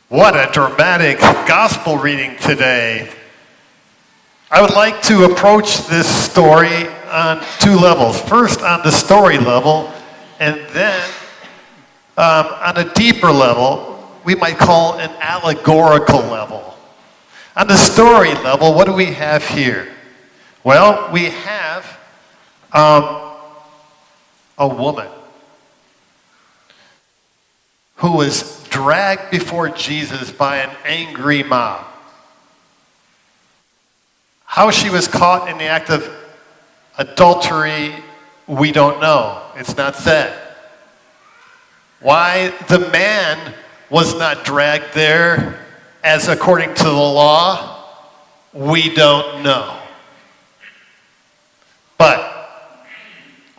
What a dramatic gospel reading today. I would like to approach this story on two levels. First, on the story level, and then on a deeper level, we might call an allegorical level. On the story level, what do we have here? Well, we have a woman who was dragged before Jesus by an angry mob. How she was caught in the act of adultery, we don't know. It's not said. Why the man was not dragged there, as according to the law, we don't know. But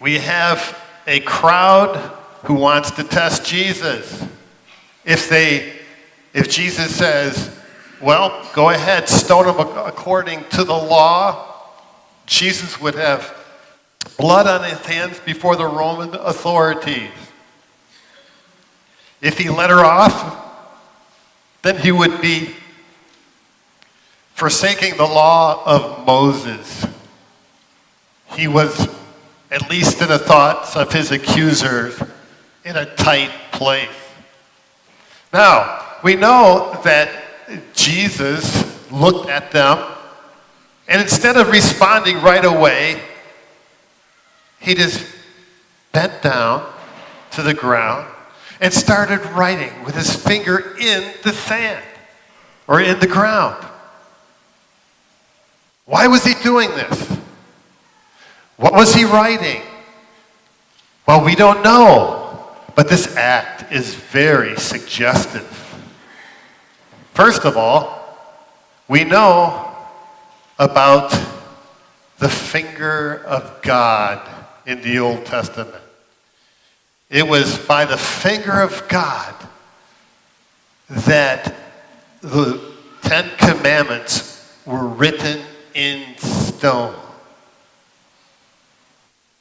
we have a crowd who wants to test Jesus. If Jesus says, well, go ahead, stone him according to the law, Jesus would have blood on his hands before the Roman authorities. If he let her off, then he would be forsaking the law of Moses. He was, at least in the thoughts of his accusers, in a tight place. Now, we know that Jesus looked at them, and instead of responding right away, he just bent down to the ground and started writing with his finger in the sand or in the ground. Why was he doing this? What was he writing? Well, we don't know. But this act is very suggestive. First of all, we know about the finger of God in the Old Testament. It was by the finger of God that the 10 Commandments were written in stone.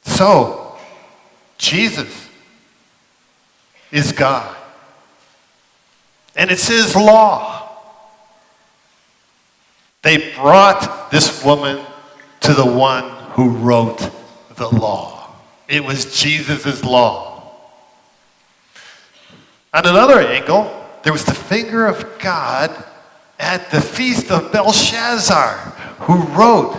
So, Jesus is God. And it's his law. They brought this woman to the one who wrote the law. It was Jesus' law. On another angle, there was the finger of God at the feast of Belshazzar, who wrote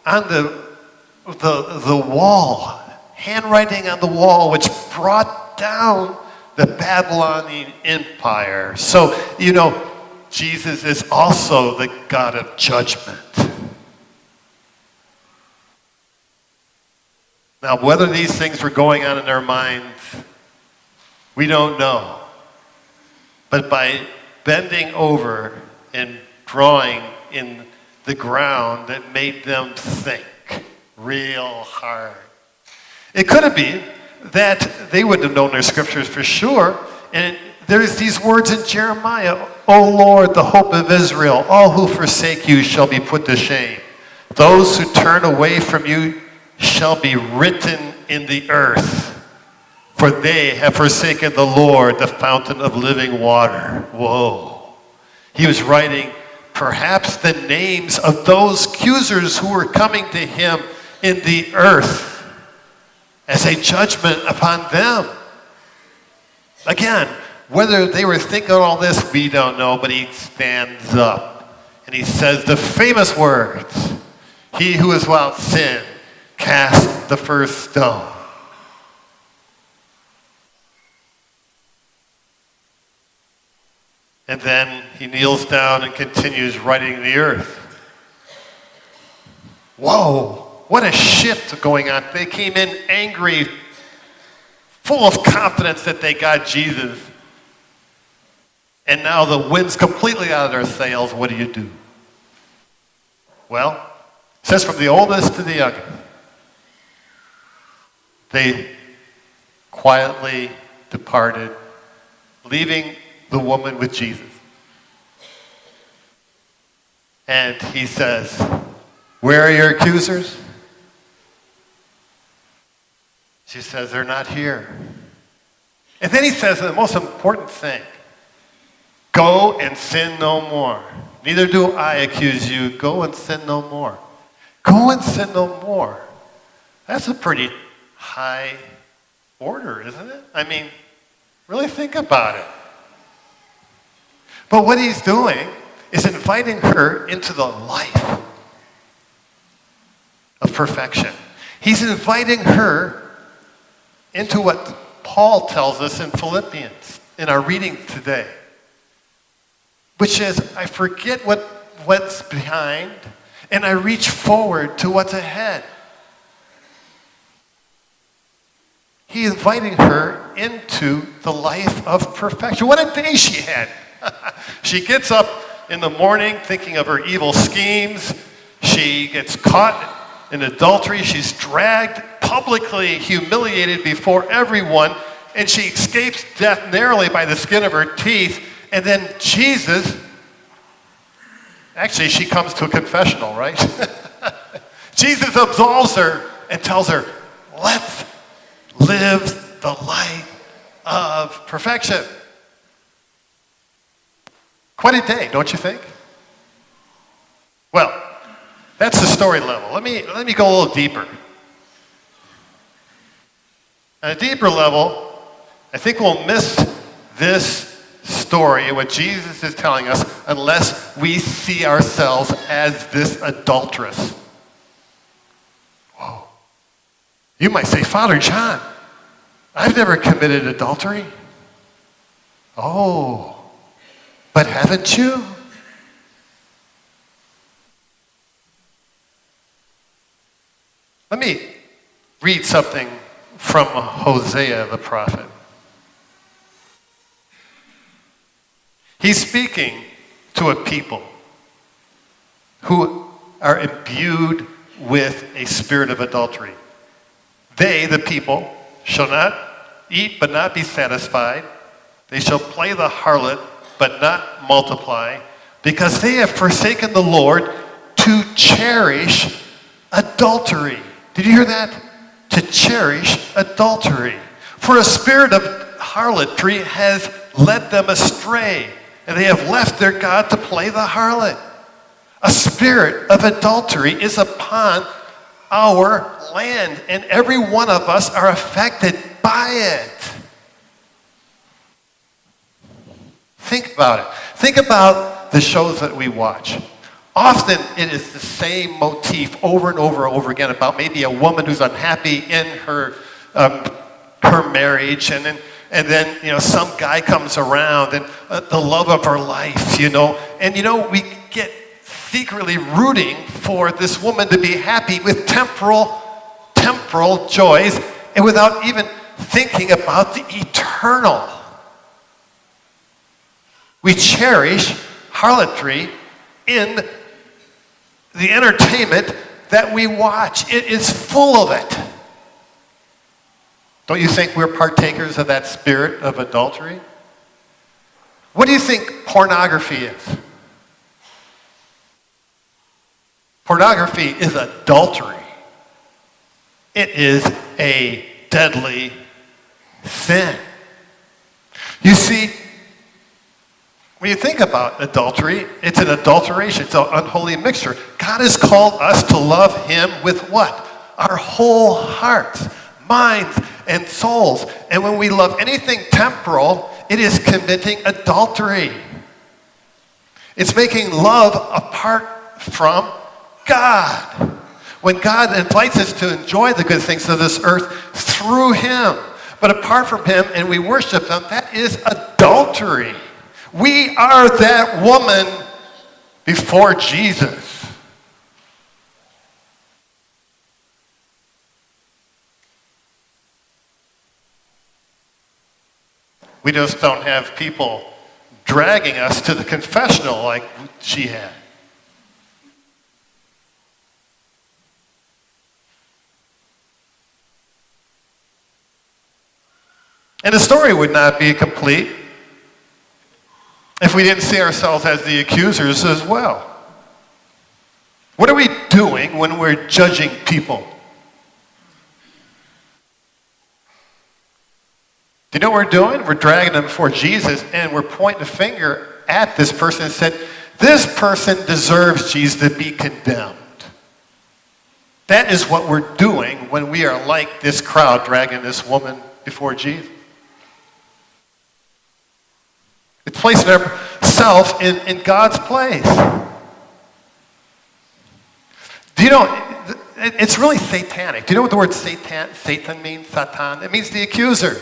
on the wall, handwriting on the wall, which brought down the Babylonian Empire. So, Jesus is also the God of judgment. Now, whether these things were going on in their minds, we don't know. But by bending over and drawing in the ground, it made them think real hard. It could have been that they would have known their scriptures for sure. And there's these words in Jeremiah, O Lord, the hope of Israel, all who forsake you shall be put to shame. Those who turn away from you shall be written in the earth, for they have forsaken the Lord, the fountain of living water. Whoa. He was writing perhaps the names of those accusers who were coming to him in the earth as a judgment upon them. Again, whether they were thinking all this, we don't know, but he stands up and he says the famous words, he who is without sin, cast the first stone. And then he kneels down and continues writing the earth. Whoa. What a shift going on. They came in angry, full of confidence that they got Jesus. And now the wind's completely out of their sails. What do? Well, it says from the oldest to the youngest, they quietly departed, leaving the woman with Jesus. And he says, where are your accusers? She says, they're not here. And then he says the most important thing. Go and sin no more. Neither do I accuse you. Go and sin no more. Go and sin no more. That's a pretty high order, isn't it? I mean, really think about it. But what he's doing is inviting her into the life of perfection. He's inviting her into what Paul tells us in Philippians, in our reading today, which is, I forget what's behind, and I reach forward to what's ahead. He's inviting her into the life of perfection. What a day she had. She gets up in the morning thinking of her evil schemes. She gets caught in adultery. She's dragged, publicly humiliated before everyone, and she escapes death narrowly by the skin of her teeth. And then Jesus, actually she comes to a confessional, right? Jesus absolves her and tells her, let's live the life of perfection. Quite a day, don't you think? Well, that's the story level. Let me go a little deeper. On a deeper level, I think we'll miss this story and what Jesus is telling us unless we see ourselves as this adulteress. Whoa. You might say, Father John, I've never committed adultery. Oh, but haven't you? Let me read something from Hosea the prophet. He's speaking to a people who are imbued with a spirit of adultery. They, the people, shall not eat but not be satisfied. They shall play the harlot but not multiply, because they have forsaken the Lord to cherish adultery. Did you hear that? To cherish adultery. For a spirit of harlotry has led them astray, and they have left their God to play the harlot. A spirit of adultery is upon our land, and every one of us are affected by it. Think about it. Think about the shows that we watch. Often it is the same motif over and over and over again about maybe a woman who's unhappy in her marriage, and then some guy comes around and the love of her life, and we get secretly rooting for this woman to be happy with temporal joys and without even thinking about the eternal. We cherish harlotry in the entertainment that we watch. It is full of it. Don't you think we're partakers of that spirit of adultery? What do you think pornography is? Pornography is adultery. It is a deadly sin. You see, when you think about adultery, it's an adulteration. It's an unholy mixture. God has called us to love him with what? Our whole hearts, minds, and souls. And when we love anything temporal, it is committing adultery. It's making love apart from God. When God invites us to enjoy the good things of this earth through him, but apart from him and we worship him, that is adultery. We are that woman before Jesus. We just don't have people dragging us to the confessional like she had. And the story would not be complete if we didn't see ourselves as the accusers as well. What are we doing when we're judging people? Do you know what we're doing? We're dragging them before Jesus and we're pointing a finger at this person and said, this person deserves Jesus to be condemned. That is what we're doing when we are like this crowd dragging this woman before Jesus. It's placing ourselves in God's place. Do you know, it's really satanic. Do you know what the word Satan means? Satan? It means the accuser.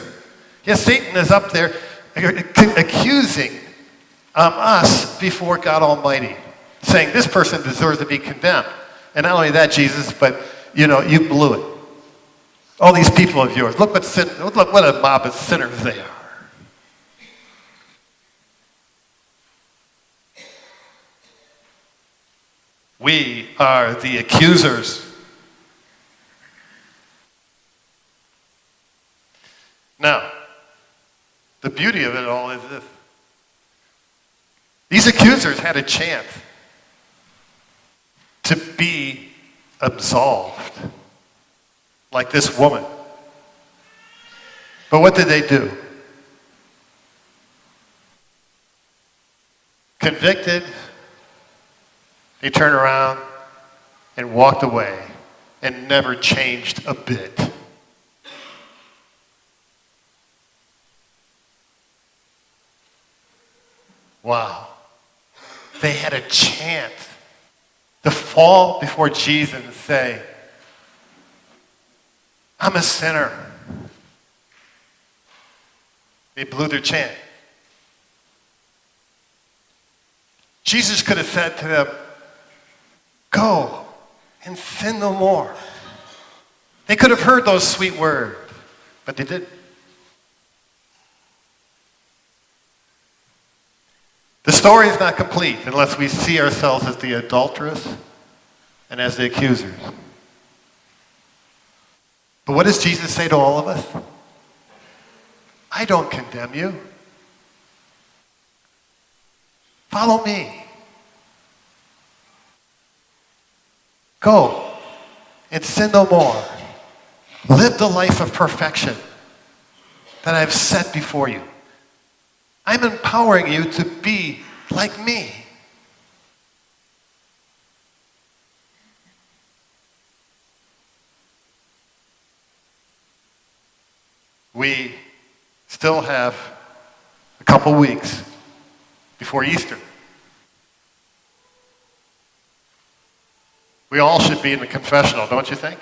Yes, Satan is up there accusing us before God Almighty, saying this person deserves to be condemned. And not only that, Jesus, but you blew it. All these people of yours, look what a mob of sinners they are. We are the accusers. Now, the beauty of it all is this. These accusers had a chance to be absolved, like this woman. But what did they do? Convicted, they turned around and walked away and never changed a bit. Wow. They had a chance to fall before Jesus and say, I'm a sinner. They blew their chance. Jesus could have said to them, go and sin no more. They could have heard those sweet words, but they didn't. The story is not complete unless we see ourselves as the adulteress and as the accusers. But what does Jesus say to all of us? I don't condemn you. Follow me. Go and sin no more. Live the life of perfection that I've set before you. I'm empowering you to be like me. We still have a couple weeks before Easter. We all should be in the confessional, don't you think?